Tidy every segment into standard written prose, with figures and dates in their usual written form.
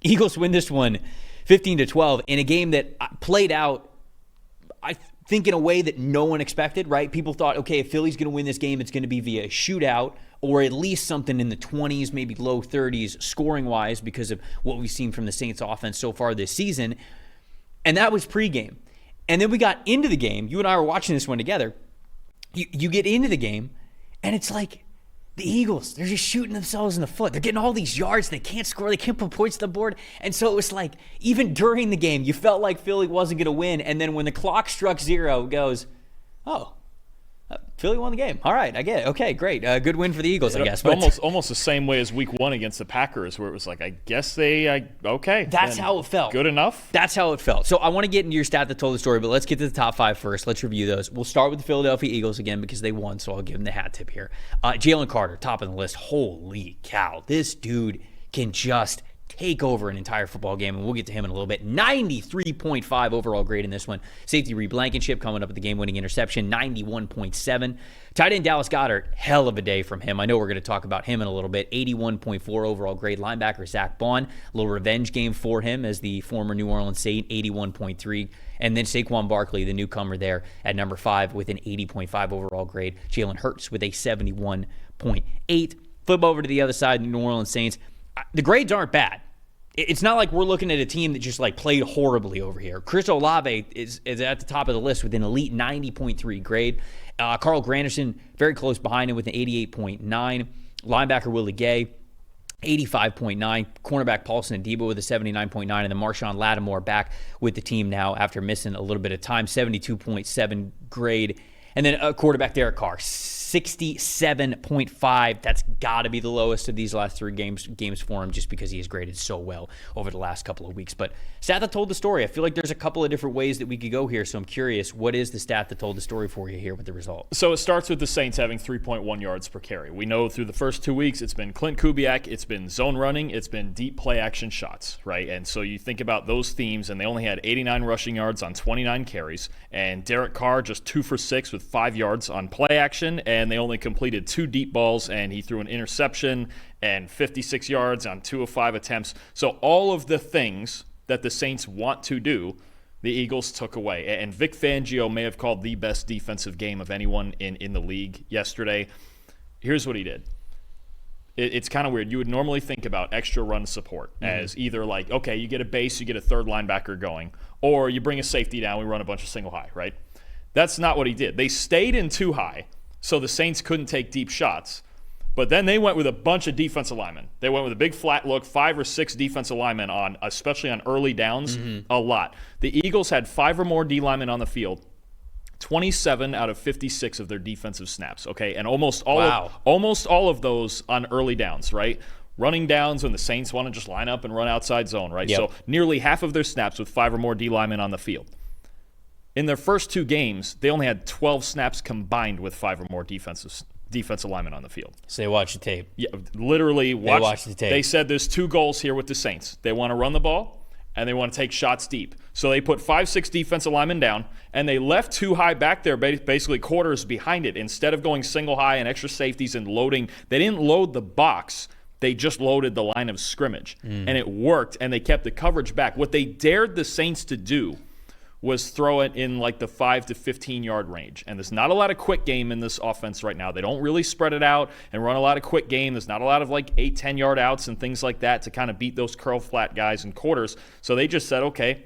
Eagles win this one 15-12 in a game that played out, I think, in a way that no one expected, right? People thought, okay, if Philly's going to win this game, it's going to be via shootout or at least something in the 20s, maybe low 30s scoring-wise because of what we've seen from the Saints offense so far this season. And that was pregame. And then we got into the game. You and I were watching this one together. You get into the game, and it's like the Eagles, they're just shooting themselves in the foot. They're getting all these yards. They can't score. They can't put points to the board. And so it was like, even during the game, you felt like Philly wasn't going to win. And then when the clock struck 0, it goes, oh, Philly won the game. All right, I get it. Okay, great. Good win for the Eagles, I guess. But almost the same way as week 1 against the Packers, where it was like, I guess okay. That's how it felt. Good enough? That's how it felt. So I want to get into your stat that told the story, but let's get to the top 5 first. Let's review those. We'll start with the Philadelphia Eagles again because they won, so I'll give them the hat tip here. Jalen Carter, top of the list. Holy cow. This dude can just take over an entire football game, and we'll get to him in a little bit. 93.5 overall grade in this one. Safety Reed Blankenship coming up with the game-winning interception, 91.7. Tight end Dallas Goedert, hell of a day from him. I know we're going to talk about him in a little bit. 81.4 overall grade. Linebacker Zach Bond, a little revenge game for him as the former New Orleans Saint, 81.3. And then Saquon Barkley, the newcomer there at number 5 with an 80.5 overall grade. Jalen Hurts with a 71.8. Flip over to the other side, the New Orleans Saints. The grades aren't bad. It's not like we're looking at a team that just like played horribly over here. Chris Olave is at the top of the list with an elite 90.3 grade. Carl Granderson very close behind him with an 88.9. Linebacker Willie Gay, 85.9. Cornerback Paulson Adebo with a 79.9. And then Marshawn Lattimore back with the team now after missing a little bit of time, 72.7 grade. And then quarterback Derek Carr, 67.5. That's got to be the lowest of these last 3 games for him just because he has graded so well over the last couple of weeks. But stat that told the story. I feel like there's a couple of different ways that we could go here, so I'm curious, what is the stat that told the story for you here with the result? So it starts with the Saints having 3.1 yards per carry. We know through the first 2 weeks it's been Clint Kubiak, it's been zone running, it's been deep play action shots, right? And so you think about those themes, and they only had 89 rushing yards on 29 carries, and Derek Carr just 2 for 6 with 5 yards on play action, and they only completed 2 deep balls, and he threw an interception and 56 yards on 2 of 5 attempts. So all of the things that the Saints want to do, the Eagles took away. And Vic Fangio may have called the best defensive game of anyone in the league yesterday. Here's what he did. It's kind of weird. You would normally think about extra run support as either like, okay, you get a base, you get a third linebacker going, or you bring a safety down, we run a bunch of single high, right? That's not what he did. They stayed in 2 high, so the Saints couldn't take deep shots. But then they went with a bunch of defensive linemen. They went with a big flat look, 5 or 6 defensive linemen on, especially on early downs, a lot. The Eagles had 5 or more D linemen on the field, 27 out of 56 of their defensive snaps, okay? And almost all of those on early downs, right? Running downs when the Saints want to just line up and run outside zone, right? Yep. So nearly half of their snaps with 5 or more D linemen on the field. In their first 2 games, they only had 12 snaps combined with 5 or more defensive linemen on the field. So they watched the tape. Yeah, literally watched the tape. They said there's 2 goals here with the Saints. They want to run the ball, and they want to take shots deep. So they put 5-6 defensive linemen down, and they left 2 high back there, basically quarters behind it. Instead of going single high and extra safeties and loading, they didn't load the box. They just loaded the line of scrimmage, and it worked, and they kept the coverage back. What they dared the Saints to do was throw it in like the 5 to 15 yard range. And there's not a lot of quick game in this offense right now. They don't really spread it out and run a lot of quick game. There's not a lot of like 8-10 yard outs and things like that to kind of beat those curl flat guys in quarters. So they just said, okay,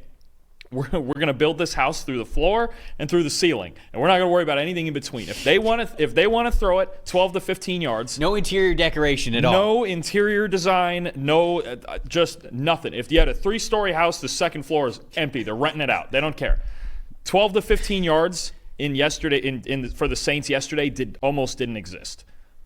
we're going to build this house through the floor and through the ceiling, and we're not going to worry about anything in between. If they want to throw it 12 to 15 yards, no interior decoration at all. No interior design, no just nothing. If you had a 3-story house, the second floor is empty. They're renting it out. They don't care. 12 to 15 yards for the Saints yesterday almost didn't exist.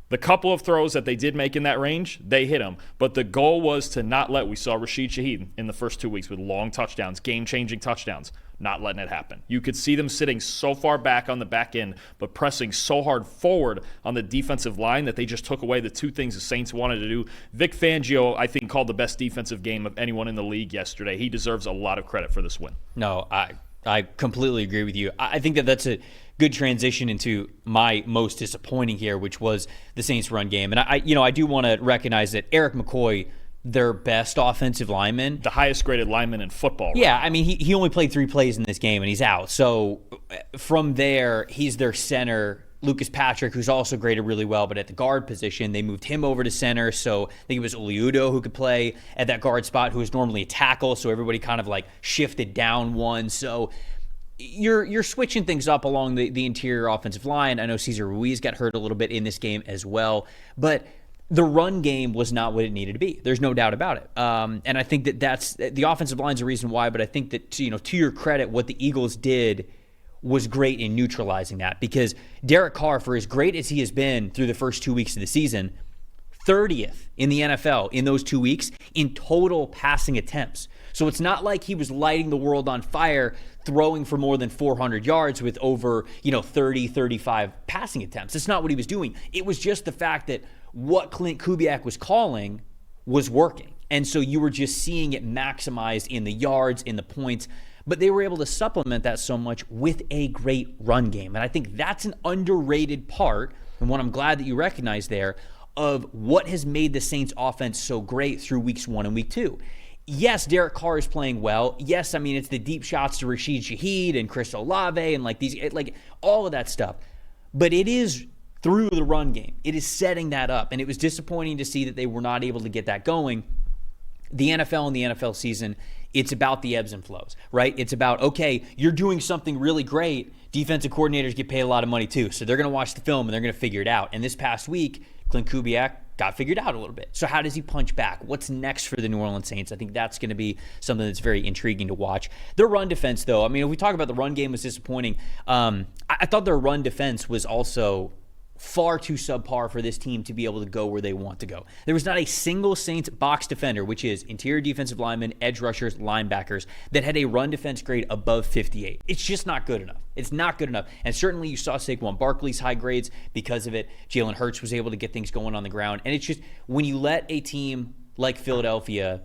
The couple of throws that they did make in that range, they hit them. But the goal was to not let, we saw Rashid Shaheed in the first 2 weeks with long touchdowns, game-changing touchdowns, not letting it happen. You could see them sitting so far back on the back end, but pressing so hard forward on the defensive line that they just took away the 2 things the Saints wanted to do. Vic Fangio, I think, called the best defensive game of anyone in the league yesterday. He deserves a lot of credit for this win. No, I completely agree with you. I think that's a good transition into my most disappointing here, which was the Saints run game. And I do want to recognize that Eric McCoy their best offensive lineman. The highest graded lineman in football. Right? Yeah, I mean, he only played 3 plays in this game, and he's out. So from there, he's their center, Lucas Patrick, who's also graded really well, but at the guard position, they moved him over to center. So I think it was Oliudo who could play at that guard spot, who is normally a tackle. So everybody kind of like shifted down one. So you're switching things up along the interior offensive line. I know Cesar Ruiz got hurt a little bit in this game as well, but the run game was not what it needed to be. There's no doubt about it. And I think that's the offensive line's a reason why, but I think that, to your credit, what the Eagles did was great in neutralizing that, because Derek Carr, for as great as he has been through the first 2 weeks of the season, 30th in the NFL in those 2 weeks in total passing attempts. So it's not like he was lighting the world on fire, throwing for more than 400 yards with over, 30, 35 passing attempts. That's not what he was doing. It was just the fact that what Clint Kubiak was calling was working. And so you were just seeing it maximized in the yards, in the points. But they were able to supplement that so much with a great run game. And I think that's an underrated part, and what I'm glad that you recognize there, of what has made the Saints offense so great through weeks 1 and week 2. Yes, Derek Carr is playing well. Yes, I mean, it's the deep shots to Rashid Shaheed and Chris Olave and all of that stuff. But it is through the run game. It is setting that up. And it was disappointing to see that they were not able to get that going. The NFL and the NFL season, it's about the ebbs and flows, right? It's about, okay, you're doing something really great. Defensive coordinators get paid a lot of money too. So they're going to watch the film and they're going to figure it out. And this past week, Clint Kubiak got figured out a little bit. So how does he punch back? What's next for the New Orleans Saints? I think that's going to be something that's very intriguing to watch. Their run defense, though, I mean, if we talk about the run game was disappointing, I thought their run defense was also far too subpar for this team to be able to go where they want to go. There was not a single Saints box defender, which is interior defensive linemen, edge rushers, linebackers, that had a run defense grade above 58. It's just not good enough. It's not good enough. And certainly you saw Saquon Barkley's high grades because of it. Jalen Hurts was able to get things going on the ground. And it's just, when you let a team like Philadelphia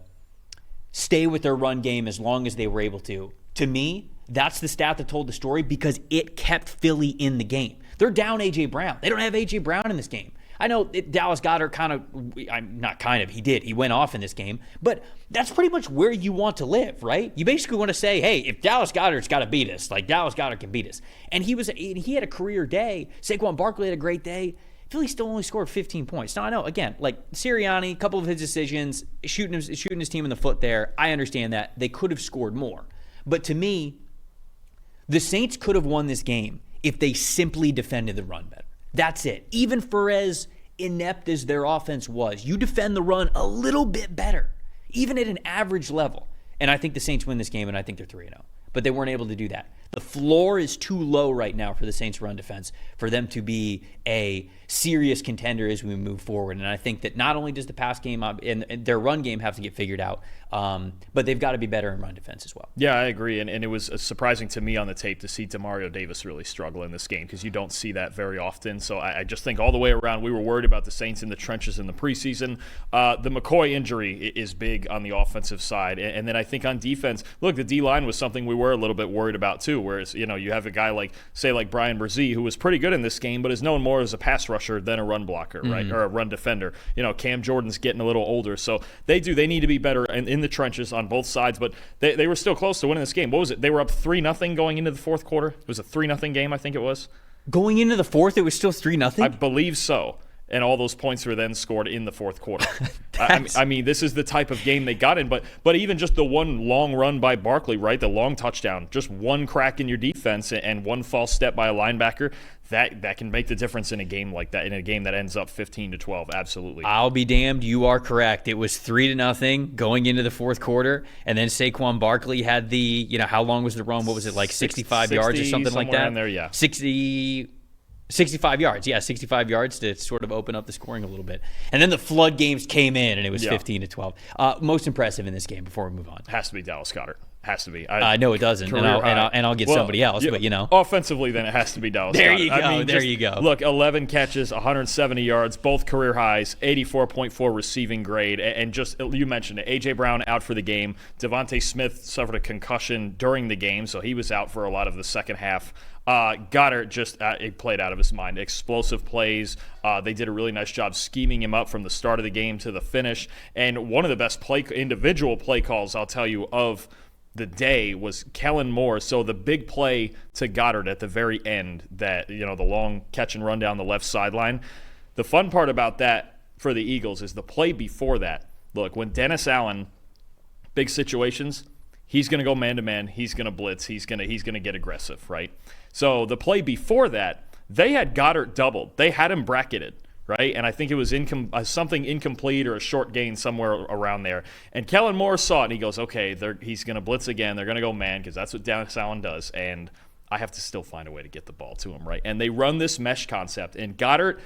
stay with their run game as long as they were able to me, that's the stat that told the story, because it kept Philly in the game. They're down A.J. Brown. They don't have A.J. Brown in this game. I know Dallas Goedert he did. He went off in this game. But that's pretty much where you want to live, right? You basically want to say, hey, if Dallas Goedert's got to beat us, like Dallas Goedert can beat us. And he had a career day. Saquon Barkley had a great day. Philly still only scored 15 points. Now, I know, again, like Sirianni, a couple of his decisions, shooting his team in the foot there, I understand that. They could have scored more. But to me, the Saints could have won this game if they simply defended the run better. That's it. Even for as inept as their offense was, you defend the run a little bit better, even at an average level. And I think the Saints win this game, and I think they're 3-0. But they weren't able to do that. The floor is too low right now for the Saints' run defense for them to be a serious contender as we move forward. And I think that not only does the pass game and their run game have to get figured out, but they've got to be better in run defense as well. Yeah, I agree. And it was surprising to me on the tape to see Demario Davis really struggle in this game, because you don't see that very often. So I just think all the way around, we were worried about the Saints in the trenches in the preseason. The McCoy injury is big on the offensive side. And then I think on defense, look, the D-line was something we were a little bit worried about too, whereas, you have a guy like Brian Brzee, who was pretty good in this game, but is known more as a pass rusher than a run blocker, right? Or a run defender. Cam Jordan's getting a little older. So they need to be better in the trenches on both sides, but they were still close to winning this game. What was it? They were up 3-0 going into the fourth quarter. It was a 3-0 game, I think it was. Going into the fourth, it was still 3-0? I believe so. And all those points were then scored in the fourth quarter. I mean, this is the type of game they got in. But even just the one long run by Barkley, right, the long touchdown, just one crack in your defense and one false step by a linebacker, that can make the difference in a game like that, in a game that ends up 15-12. Absolutely. I'll be damned. You are correct. It was 3-0 going into the fourth quarter, and then Saquon Barkley had the, how long was the run? What was it, like 65 yards or something like that? In there, yeah. 65 yards. Yeah, 65 yards to sort of open up the scoring a little bit. And then the flood games came in, and it was 15-12. Most impressive in this game before we move on. Has to be Dallas Goedert. Has to be. No, it doesn't. And I'll get somebody else, but Offensively, then it has to be Dallas. There you go. There you go. Look, 11 catches, 170 yards, both career highs, 84.4 receiving grade. And just, you mentioned it, A.J. Brown out for the game. Devontae Smith suffered a concussion during the game, so he was out for a lot of the second half. Goddard just it played out of his mind. Explosive plays. They did a really nice job scheming him up from the start of the game to the finish. And one of the best individual play calls, I'll tell you, of the day was Kellen Moore. So the big play to Goddard at the very end, that the long catch and run down the left sideline. The fun part about that for the Eagles is the play before that. Look, when Dennis Allen, big situations, he's going to go man-to-man. He's going to blitz. He's going to get aggressive, right? So the play before that, they had Goddard doubled. They had him bracketed, right? And I think it was something incomplete or a short gain somewhere around there. And Kellen Moore saw it, and he goes, okay, he's going to blitz again. They're going to go man because that's what Dennis Allen does. And I have to still find a way to get the ball to him, right? And they run this mesh concept. And Goddard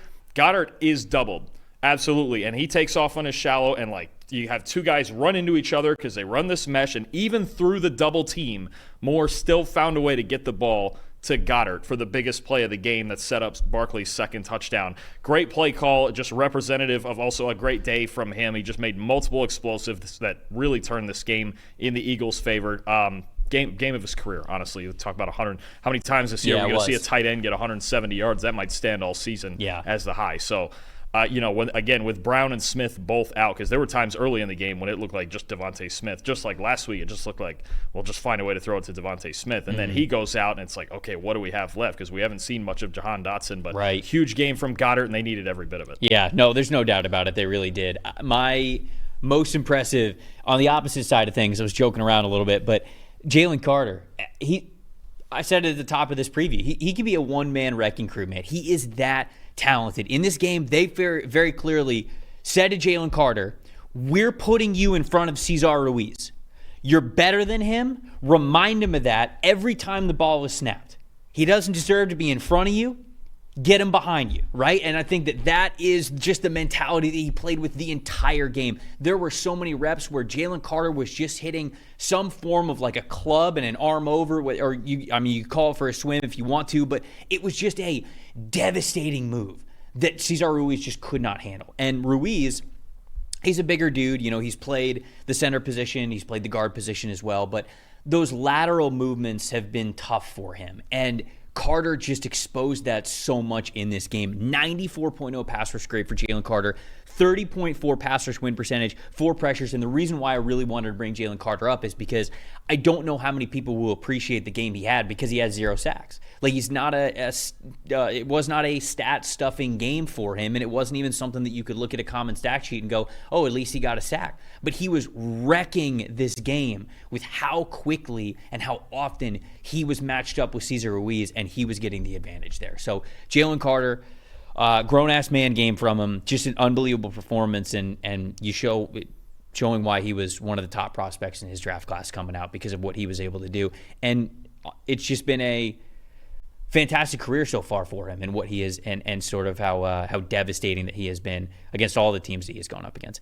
is doubled, absolutely. And he takes off on his shallow, and you have two guys run into each other because they run this mesh. And even through the double team, Moore still found a way to get the ball to Goddard for the biggest play of the game that set up Barkley's second touchdown. Great play call, just representative of also a great day from him. He just made multiple explosives that really turned this game in the Eagles' favor. Game of his career, honestly. You talk about 100. How many times this year we're going to see a tight end get 170 yards? That might stand all season as the high. So, with Brown and Smith both out, because there were times early in the game when it looked like just Devontae Smith. Just like last week, it just looked like, we'll just find a way to throw it to Devontae Smith. And then he goes out, and it's like, okay, what do we have left? Because we haven't seen much of Jahan Dotson, but huge game from Goddard, and they needed every bit of it. Yeah, no, there's no doubt about it. They really did. My most impressive, on the opposite side of things, I was joking around a little bit, but Jalen Carter, I said it at the top of this preview, he can be a one-man wrecking crew, man. He is that talented. In this game, they very, very clearly said to Jalen Carter, we're putting you in front of Cesar Ruiz. You're better than him. Remind him of that every time the ball was snapped. He doesn't deserve to be in front of you. Get him behind you, right? And I think that is just the mentality that he played with the entire game. There were so many reps where Jalen Carter was just hitting some form of like a club and an arm over, or you call it for a swim if you want to, but it was just a devastating move that Cesar Ruiz just could not handle. And Ruiz, he's a bigger dude. He's played the center position. He's played the guard position as well. But those lateral movements have been tough for him. And Carter just exposed that so much in this game. 94.0 pass rush grade for Jalen Carter, 30.4 pass rush win percentage, 4 pressures. And the reason why I really wanted to bring Jalen Carter up is because I don't know how many people will appreciate the game he had because he had 0 sacks. Like, he's not it was not a stat stuffing game for him, and it wasn't even something that you could look at a common stat sheet and go, oh, at least he got a sack. But he was wrecking this game with how quickly and how often he was matched up with Cesar Ruiz, and he was getting the advantage there. So Jalen Carter, grown-ass man game from him, just an unbelievable performance, and showing why he was one of the top prospects in his draft class coming out because of what he was able to do. And it's just been a fantastic career so far for him and what he is, and sort of how devastating that he has been against all the teams that he has gone up against.